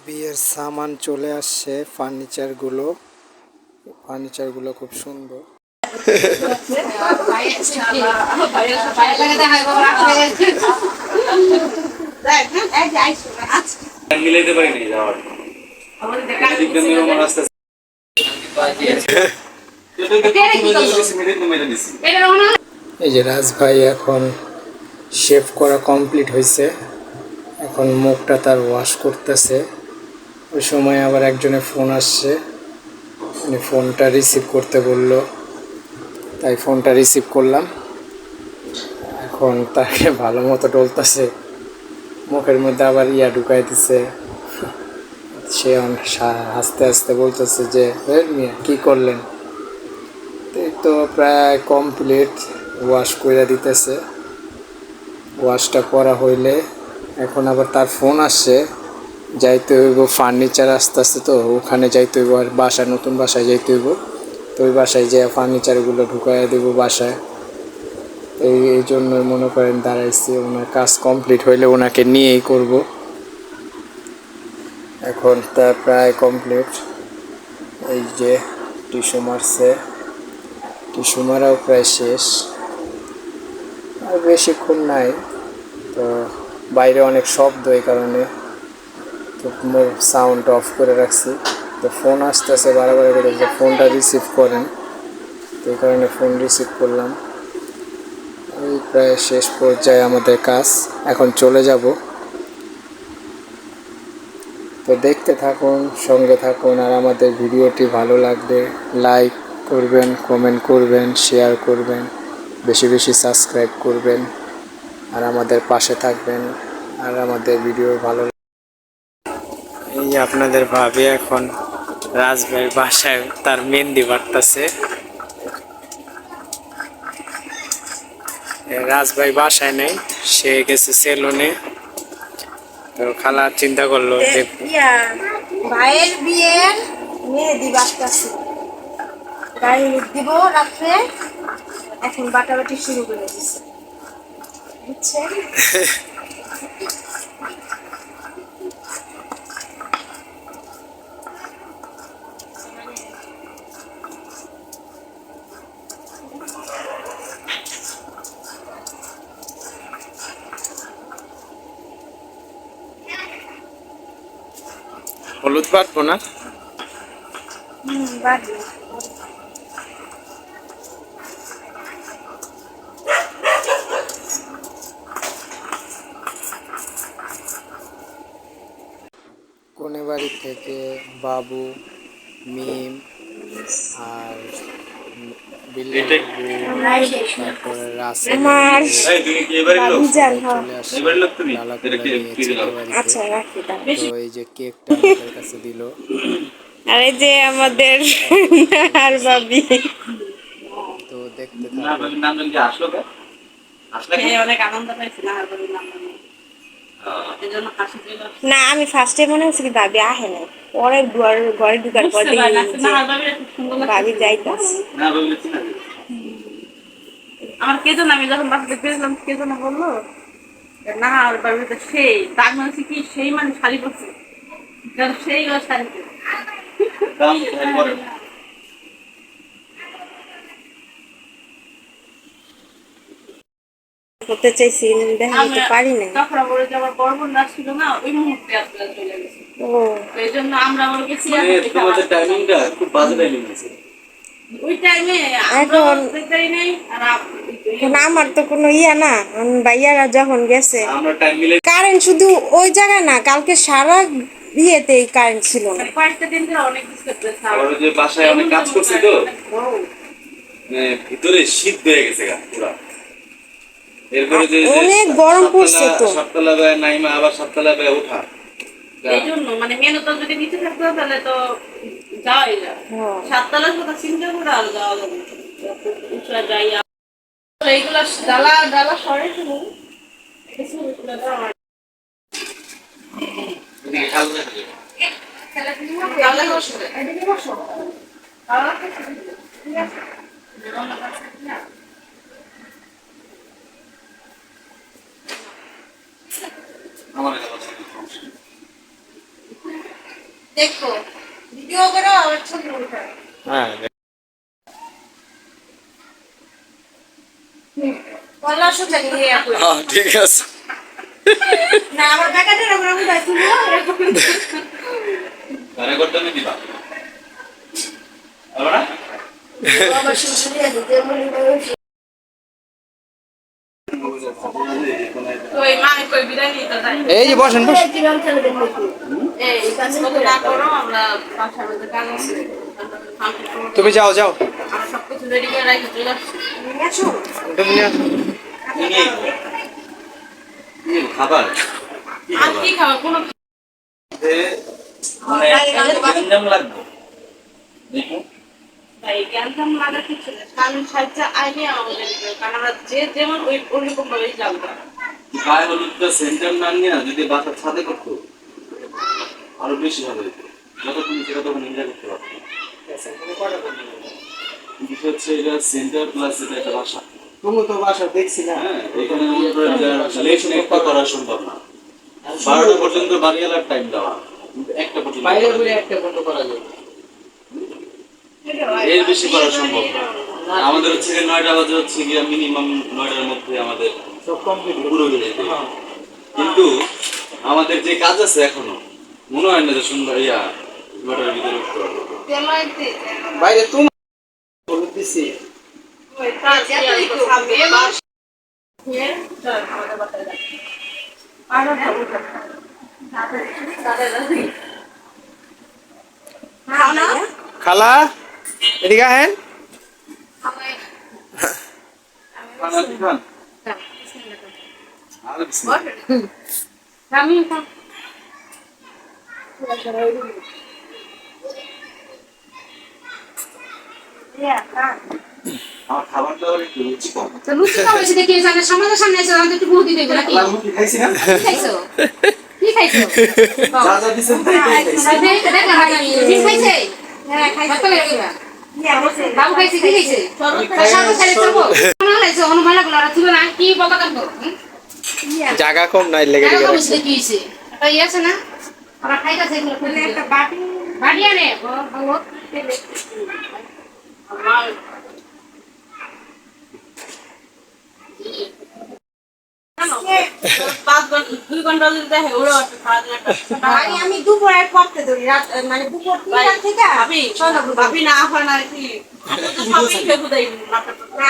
বিয়ের সামান চলে আসছে, ফার্নিচারগুলো খুব সুন্দর। এই যে রাজ ভাই এখন শেভ করা কমপ্লিট হয়েছে, এখন মুখটা তার ওয়াশ করতেছে। ওই সময় আবার একজনের ফোন আসছে, উনি ফোনটা রিসিভ করতে বলল, তাই ফোনটা রিসিভ করলাম। এখন তাকে ভালো মতো ডলতেছে, মুখের মধ্যে আবার ঢুকাই দিছে। সে হাসতে হাসতে বলতেছে যে মিয়া কী করলেন। এই তো প্রায় কমপ্লিট, ওয়াশ করে দিতেছে। ওয়াশটা করা হইলে এখন আবার তার ফোন আসছে, যাইতে হইব ফার্নিচার আস্তে আস্তে, তো ওখানে যাইতে হইব, আর বাসায় নতুন বাসায় যাইতে হইব। তো ওই বাসায় যে ফার্নিচারগুলো ঢুকাইয়া দেব বাসায়, এই জন্যই মনে করেন দাঁড়াইছি। ওনার কাজ কমপ্লিট হইলে ওনাকে নিয়েই করব। এখন তা প্রায় কমপ্লিট। এই যে টিস্যু মারছে, টিস্যু মারাও প্রায় শেষ, আর বেশিক্ষণ নাই। তো বাইরে অনেক শব্দ, এই কারণে তো সাউন্ড অফ করে রাখছি। তো ফোন আসতেছে বারবার করে, যে ফোনটা রিসিভ করেন, তো এই কারণে ফোন রিসিভ করলাম। এই প্রায় শেষ পর্যায়ে আমাদের কাজ, এখন চলে যাব। তো দেখতে থাকুন, সঙ্গে থাকুন, আর আমাদের ভিডিওটি ভালো লাগলে লাইক করবেন, কমেন্ট করবেন, শেয়ার করবেন, বেশি বেশি সাবস্ক্রাইব করবেন, আর আমাদের পাশে থাকবেন। আর আমাদের ভিডিও ভালো, এই যে আপনাদের ভাবি এখন রাজভাইয়ের বাসায় তার মেহেন্দি বাটতেছে। রাজভাই বাসায় নেই, সে গেছে সেলুনে। তো খালা চিন্তা করলো যে ভাইয়ের বিয়ের মেহেদি বাটতাছে, গাড়ি দিব রাত্রে, এখন বাটাবাটি শুরু করে দিচ্ছে, বুঝছেন? হলুদ বাটবো না, বাড়ি কোনে বাড়ি থেকে বাবু, মিম, আর তারপরে রাসেল চলে আসছে লালাগুলা নিয়ে ছেলে বাড়িতে। তো এই যে কেকটা আমাদের কাছে দিল। আর এই যে আমাদের আর ভাবি, তো দেখতে থাকুন। অনেক আনন্দ পাইছি না, না আমি ফার্স্টে মনে হচ্ছে কি ভাবি আহে নাই, পরে ঘরে ঢুকার পর ভাবি যাইতাছে। আমার কে যেন, আমি যখন বাসাতে পেয়েছিলাম, কে যেন বললো না আর বাড়িতে সেই তার মানে কি সেই মানে শাড়ি পরছে, সেই শাড়ি করতে চাইছি, দেখা যেতে পারি না। তখন আমার বড় বোন ছিল না, ওই মুহূর্তে চলে গেছে। ও এই জন্য আমরা ওর গেছি, তোমাদের টাইমিংটা খুব বাজে টাইমিং আছে ওই টাইমে, এখন আমার তো কোনো ইয়া না, ভাইয়ারা যখন গেছে কারেন্ট শুধু ওই জায়গায় না, কালকে সারা বিয়েতে কারেন্ট ছিল না। কয়েকটা দিন ধরে অনেক যে বাসায় অনেক কাজ করছে, তো ভিতরে শীত হয়ে গেছে পুরা। এরপরে যে অনেক গরম পড়ছে, তো সপ্তাহে নাইমা আবার সপ্তাহে ওঠা, এই জন্য মানে মেনু তো যদি নিচে থাকতো তাহলে তো যাওয়াই যায়। সাততলার কথা চিন্তা করে আর যাওয়া যাবে উঁচা যাই, এইগুলা ডালা ডালা সরে শুরু আমার দেখো ভিডিও করো আর ছবি উঠাও। হ্যাঁ বলা সোজা নিয়ে আপু ঠিক আছে। না আমার ব্যাটাটা আমরা উঠাইছি কারে করতে আমি দিবা আবার বাবা শুনছিলি দিতে মনে হয় ওই মানে কই বিদায় নিতে যাই এই যে বসেন বসেন। এই কাজ কত না করো আমরা বাসার মধ্যে কাজ আছে তুমি যাও যাও। আমরা সব কিছু রেডি করে রাখি চলে আসছি নিয়ে আসো তুমি নিয়ে আসো। খাবার আর কি খাবো কোনো মানে গঞ্জাম লাগবে দেখো ভাই জ্ঞানধাম লাগা কিছু না কারণ সাহায্য আইলে আমাদের কারণ আমরা যে যেমন ওই ওরকম ভাবেই যাবো গায়ে হলুদটা সেন্টার না নিয়ে যদি বাসার ছাদে করতো আরো বেশি হবে যতক্ষণ সেটা তখন এনজয় করতে পারতো বিষয় হচ্ছে এটা সেন্টার প্লাস এটা একটা বাসা তুমি তো বাসা দেখছি না। হ্যাঁ এখানে লেট একটা করা সম্ভব না 12টা পর্যন্ত বাড়িওয়ালার টাইম দেওয়া কিন্তু একটা পর্যন্ত বাইরে বলে একটা ফটো করা যাবে। এর বেশি করা সম্ভব না আমাদের হচ্ছে গিয়ে 9টা বাজে হচ্ছে গিয়ে মিনিমাম 9টার মধ্যে আমাদের সব কমপ্লিট। পুরো হয়ে যেতে হবে। কিন্তু আমাদের যে কাজ আছে এখনো মনে হয় না যে সুন্দর 9টার ভিতরে উঠতে পারবো তেলাইতে বাইরে তুমি হলুদ দিছি। ওই কাজ যাই তো খাবে বাস নিয়ে চল আমাদের বাসায় যাই আরো ভালো দাদা খাও না খালা এদিকে আহেন। খানা কি খান আরে বিসমিল্লাহ আমি খাও আমার খাবার দাবার একটু রুচি কম তো লুচি খাওয়া হয়েছে দেখি জানে সমাজের সামনে এসে আমাদের একটু বুদ্ধি দেবে নাকি রুটি খাইছি না কি খাইছো কি খাইছো যা যা দিছেন তাই খাইছি দেখ না হাজার ঠিক খাইছে কত লাগে বাবু খাইছে কি খাইছে সাথে খাইছে তো মনে হইছে অনুমান লাগলো আর তুই না কি বলতা কাম করো জায়গা কম নাই লেগে জায়গা গেছে। কমিছে কি হইছে এটা ইয়ে আছে না ওরা খাইতাছে এগুলো খুলে একটা বাটি আনে বাবু আমি দুপুরে পড়তে ধরি রাত মানে দুপুর 3টা থেকে ভাবি না আফার না কি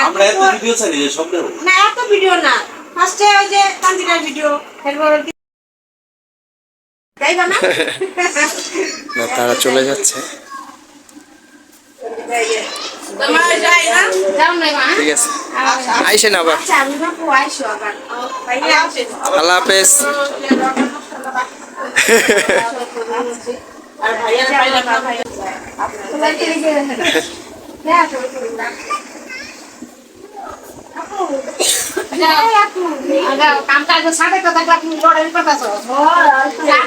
আমরা এত ভিডিও চাই যে সব দেব না এত ভিডিও না ফার্স্টে ওই যে কান্দিরার ভিডিও এরপর যাইবা না না, তারা চলে যাচ্ছে। তোমার যাই না যাও না মা ঠিক আছে আইসেন আবার। আচ্ছা আমি না পয়সা আবার ভাইয়া আসে আল্লাহ হাফেজ। আর ভাইয়া পাইলা না ভাইয়া আপনারা কি হ্যাঁ কাম কাজ সাথে তো দেখলা তুমি লড়াই করতেছো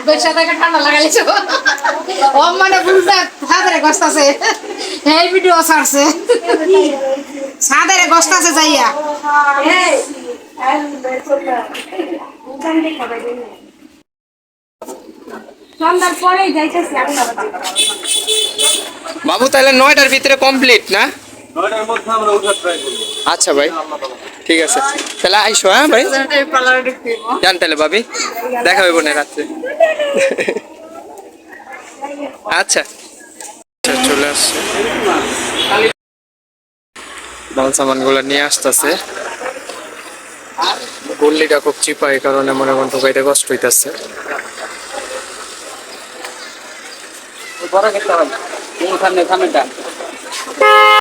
বেশা থেকে ঠান্ডা লাগাইছো ও মানে বুঝতে সাদরে গস্তাছে এই ভিডিও ছাড়ছে সাদরে গস্তাছে যাইয়া এই সন্ধ্যার পরেই যাইতেছি আমি বাবু তাহলে 9টার ভিতরে কমপ্লিট না? 9টার মধ্যে আমরা উঠার ট্রাই করব আচ্ছা ভাই ঠিক আছে তাহলে আইসো। হ্যাঁ ভাই জান তাহলে ভাবি দেখা হইব না রাত্রে। আচ্ছা চলে আসছে মাল সামান গুলো নিয়ে আসতেছে। গল্লিটা খুব চিপা এই কারণে মনে মনে ঢোকাইতে কষ্ট হইতেছে। বড় খেতে হবে কোনখানে খামেটা